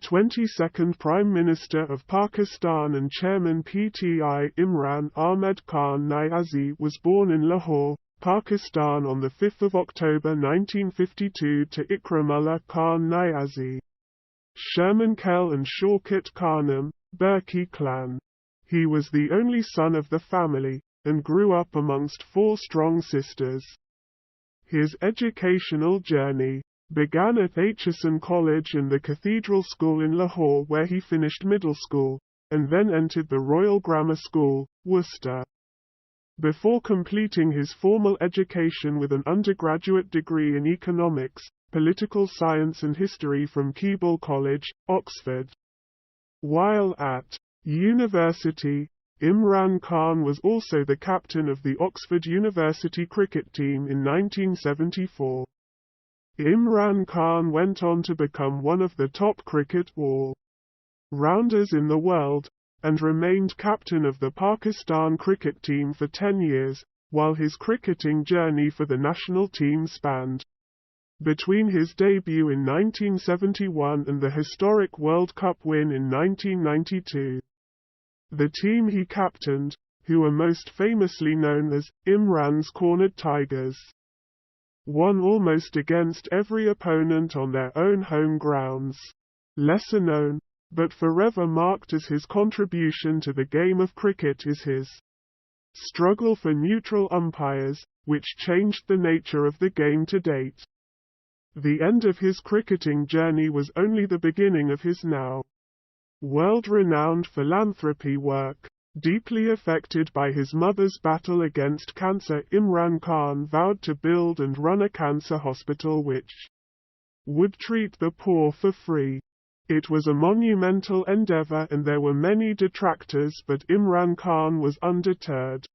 22nd Prime Minister of Pakistan and Chairman PTI Imran Ahmed Khan Niazi was born in Lahore, Pakistan on 5 October 1952 to Ikramullah Khan Niazi, Sherman Kell and Shaukat Khanum, Burki clan. He was the only son of the family, and grew up amongst 4 strong sisters. His educational journey began at Aitchison College and the Cathedral School in Lahore, where he finished middle school, and then entered the Royal Grammar School, Worcester, before completing his formal education with an undergraduate degree in economics, political science and history from Keble College, Oxford. While at university, Imran Khan was also the captain of the Oxford University cricket team in 1974. Imran Khan went on to become one of the top cricket all-rounders in the world, and remained captain of the Pakistan cricket team for 10 years, while his cricketing journey for the national team spanned between his debut in 1971 and the historic World Cup win in 1992. The team he captained, who are most famously known as Imran's Cornered Tigers, won almost against every opponent on their own home grounds. Lesser known, but forever marked as his contribution to the game of cricket, is his struggle for neutral umpires, which changed the nature of the game to date. The end of his cricketing journey was only the beginning of his now world-renowned philanthropy work. Deeply affected by his mother's battle against cancer, Imran Khan vowed to build and run a cancer hospital which would treat the poor for free. It was a monumental endeavor and there were many detractors, but Imran Khan was undeterred.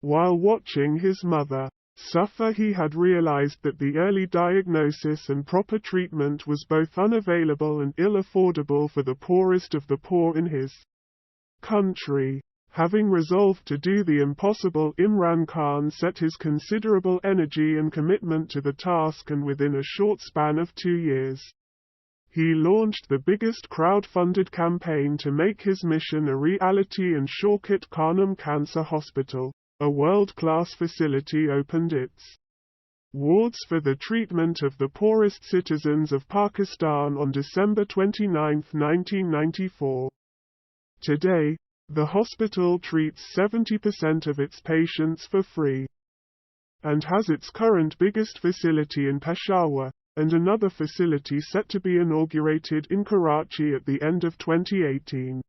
While watching his mother suffer, he had realized that the early diagnosis and proper treatment was both unavailable and ill-affordable for the poorest of the poor in his country. Having resolved to do the impossible, Imran Khan set his considerable energy and commitment to the task, and within a short span of 2 years, he launched the biggest crowd-funded campaign to make his mission a reality, and Shaukat Khanum Cancer Hospital, a world-class facility, opened its wards for the treatment of the poorest citizens of Pakistan on December 29, 1994. Today, the hospital treats 70% of its patients for free, and has its current biggest facility in Peshawar, and another facility set to be inaugurated in Karachi at the end of 2018.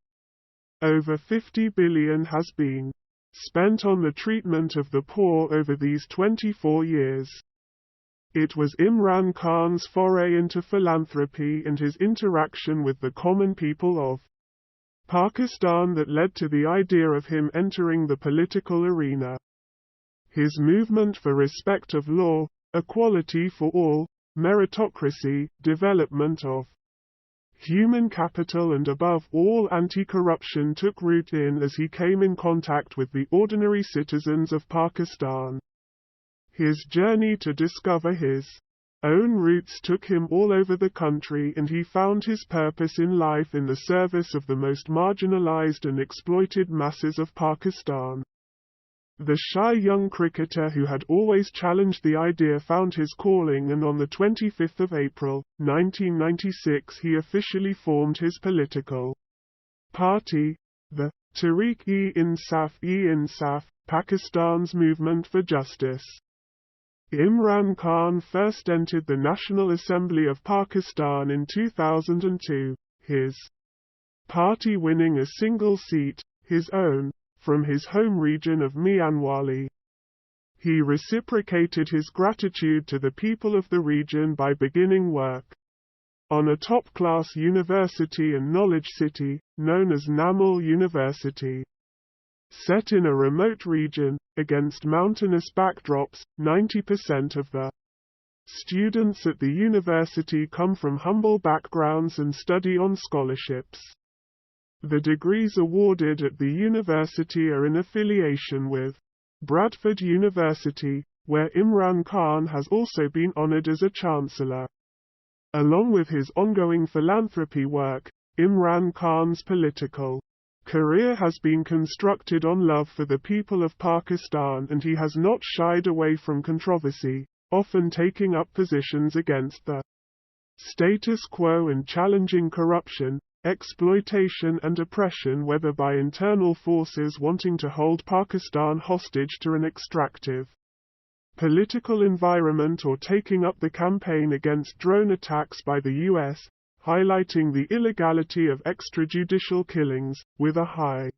Over 50 billion has been spent on the treatment of the poor over these 24 years. It was Imran Khan's foray into philanthropy and his interaction with the common people of Pakistan that led to the idea of him entering the political arena. His movement for respect of law, equality for all, meritocracy, development of human capital and above all anti-corruption took root in as he came in contact with the ordinary citizens of Pakistan. His journey to discover his own roots took him all over the country, and he found his purpose in life in the service of the most marginalized and exploited masses of Pakistan. The shy young cricketer who had always challenged the idea found his calling, and on the 25th of April, 1996 he officially formed his political party, the Tehreek-e-Insaf, Pakistan's Movement for Justice. Imran Khan first entered the National Assembly of Pakistan in 2002, his party winning a single seat, his own, from his home region of Mianwali. He reciprocated his gratitude to the people of the region by beginning work on a top-class university and knowledge city, known as Namal University. Set in a remote region, against mountainous backdrops, 90% of the students at the university come from humble backgrounds and study on scholarships. The degrees awarded at the university are in affiliation with Bradford University, where Imran Khan has also been honored as a chancellor. Along with his ongoing philanthropy work, Imran Khan's political career has been constructed on love for the people of Pakistan, and he has not shied away from controversy, often taking up positions against the status quo and challenging corruption, exploitation and oppression, whether by internal forces wanting to hold Pakistan hostage to an extractive political environment or taking up the campaign against drone attacks by the US, highlighting the illegality of extrajudicial killings, with a high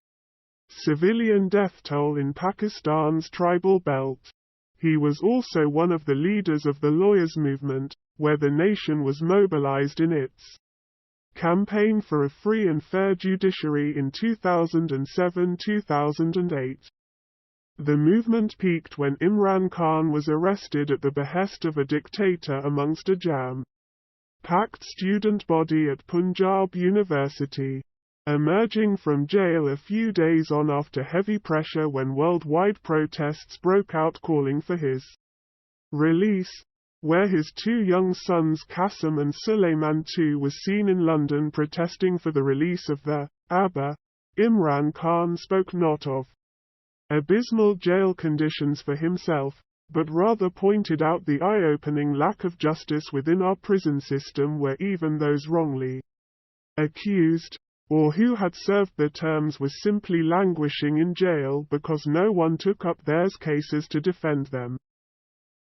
civilian death toll in Pakistan's tribal belt. He was also one of the leaders of the lawyers' movement, where the nation was mobilized in its campaign for a free and fair judiciary in 2007-2008. The movement peaked when Imran Khan was arrested at the behest of a dictator amongst a jam-packed student body at Punjab University. Emerging from jail a few days on after heavy pressure when worldwide protests broke out calling for his release, where his two young sons Qasim and Suleiman II was seen in London protesting for the release of the Abba, Imran Khan spoke not of abysmal jail conditions for himself, but rather pointed out the eye-opening lack of justice within our prison system, where even those wrongly accused, or who had served their terms, were simply languishing in jail because no one took up their cases to defend them.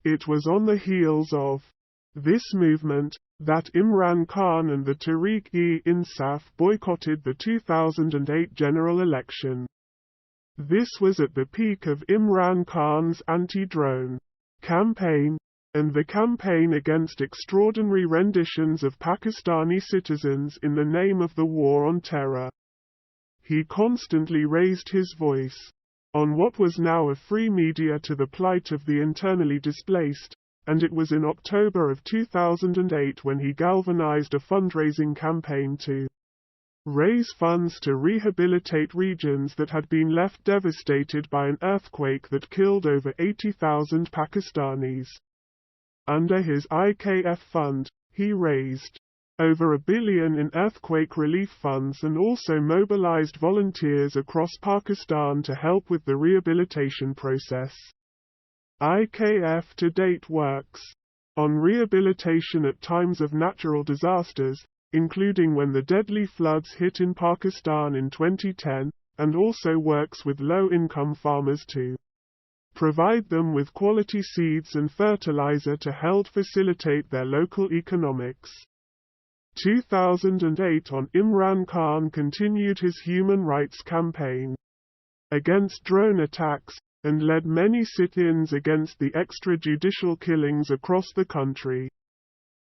It was on the heels of this movement that Imran Khan and the Tehreek-e-Insaf boycotted the 2008 general election. This was at the peak of Imran Khan's anti-drone campaign, and the campaign against extraordinary renditions of Pakistani citizens in the name of the war on terror. He constantly raised his voice on what was now a free media to the plight of the internally displaced, and it was in October of 2008 when he galvanized a fundraising campaign to raise funds to rehabilitate regions that had been left devastated by an earthquake that killed over 80,000 Pakistanis. Under his IKF fund, he raised over $1 billion in earthquake relief funds and also mobilized volunteers across Pakistan to help with the rehabilitation process. IKF to date works on rehabilitation at times of natural disasters, including when the deadly floods hit in Pakistan in 2010, and also works with low-income farmers to provide them with quality seeds and fertilizer to help facilitate their local economics. 2008 on Imran Khan continued his human rights campaign against drone attacks, and led many sit-ins against the extrajudicial killings across the country.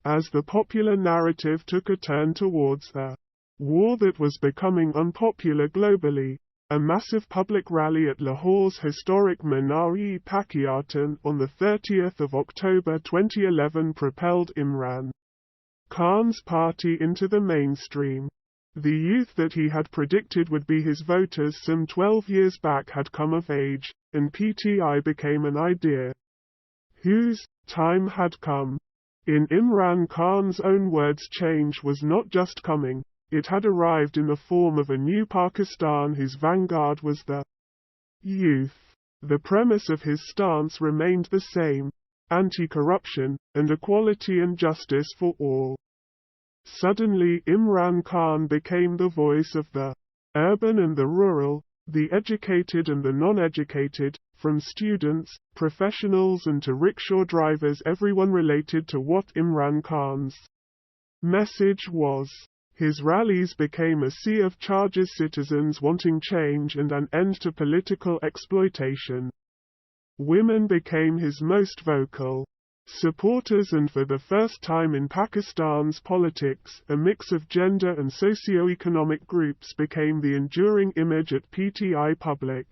As the popular narrative took a turn towards the war that was becoming unpopular globally, a massive public rally at Lahore's historic Minar-e-Pakiyatan on the 30th of October 2011 propelled Imran Khan's party into the mainstream. The youth that he had predicted would be his voters some 12 years back had come of age, and PTI became an idea whose time had come. In Imran Khan's own words, change was not just coming, it had arrived in the form of a new Pakistan whose vanguard was the youth. The premise of his stance remained the same: anti-corruption, and equality and justice for all. Suddenly Imran Khan became the voice of the urban and the rural, the educated and the non-educated, from students, professionals and to rickshaw drivers. Everyone related to what Imran Khan's message was. His rallies became a sea of charges, citizens wanting change and an end to political exploitation. Women became his most vocal supporters, and for the first time in Pakistan's politics, a mix of gender and socio-economic groups became the enduring image at PTI Public.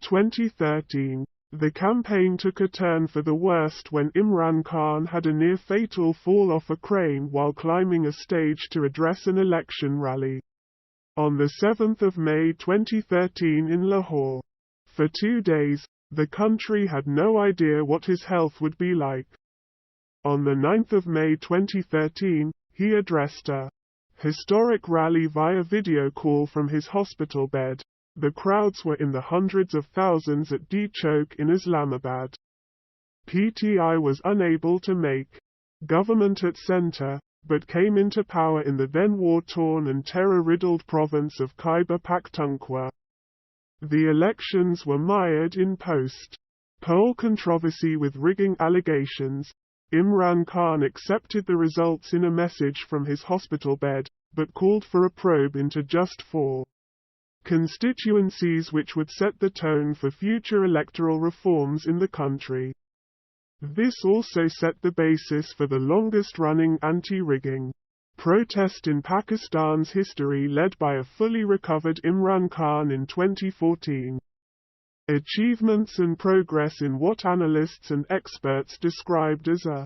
2013. The campaign took a turn for the worst when Imran Khan had a near-fatal fall off a crane while climbing a stage to address an election rally. On the 7th of May 2013 in Lahore. For 2 days, the country had no idea what his health would be like. On 9 May 2013, he addressed a historic rally via video call from his hospital bed. The crowds were in the hundreds of thousands at D Chowk in Islamabad. PTI was unable to make government at center, but came into power in the then war-torn and terror-riddled province of Khyber Pakhtunkhwa. The elections were mired in post-poll controversy with rigging allegations. Imran Khan accepted the results in a message from his hospital bed, but called for a probe into just 4 constituencies which would set the tone for future electoral reforms in the country. This also set the basis for the longest-running anti-rigging protest in Pakistan's history, led by a fully recovered Imran Khan in 2014. Achievements and progress in what analysts and experts described as a